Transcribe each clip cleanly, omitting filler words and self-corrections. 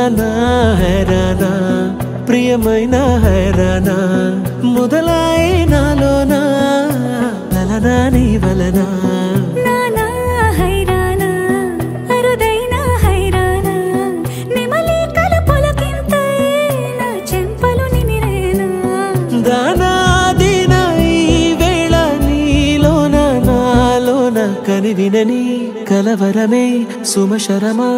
హైరానా హైరానా ప్రియమైన హైరానా మొదలై నాలోనా లలనా నీ వలనా కనివినని కలవరమే సుమశరమా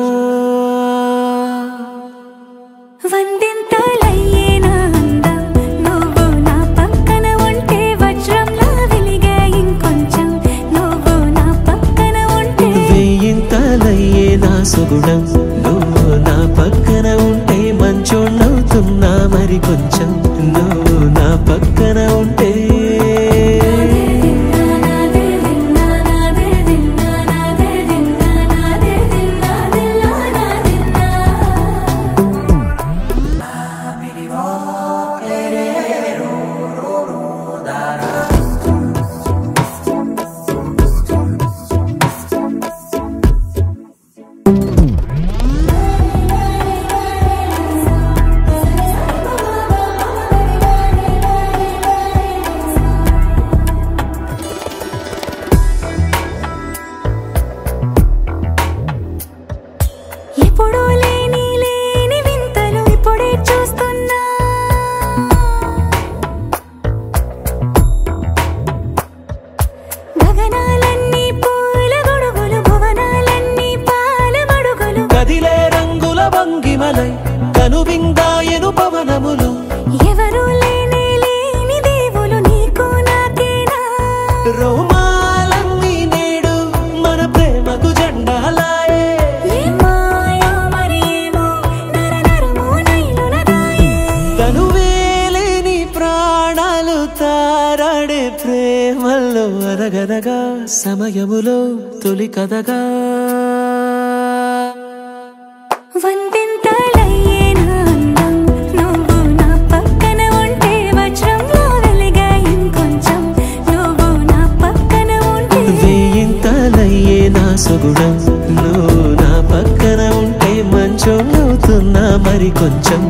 వందింతలయ్యేనా అందం నువ్వు నా పక్కన ఉంటే వజ్రంలా వెలిగే ఇంకొంచెం నువ్వు నా పక్కన ఉంటే వెయ్యింతలయ్యేనా సుగుణం నువ్వు నా పక్కన ఉంటే మంచోణ్ణవుతున్నా మరి కొంచెం నువ్వు నా పక్కన ఉంటే ఎప్పుడూ లేని వింతలు ఇప్పుడే చూస్తున్నా గగనాలన్నీ పూల గొడుగులు భువనాలన్నీ పాల గొడుగులు కదిలే రంగుల భంగిమలై కనువిందాయను పవనములు ఎవరు లేని దేవులు నీకు నాకేనా రోమాలన్నీ నేడు మన ప్రేమకు జెండాలాయే తనువేలేని ప్రాణాలు తారాడే ప్రేమల్లో అరగనగా సమయములో తొలి కథగా వందింతలయ్యేనా అందం నువ్వు నా పక్కన ఉంటే వజ్రంలా వెలిగే ఇంకొంచెం నువ్వు నా పక్కన ఉంటే వెయ్యింతలయ్యేనా సుగుణం నువ్వు నా పక్కన ఉంటే మంచోణ్ణవుతున్నా మరి కొంచెం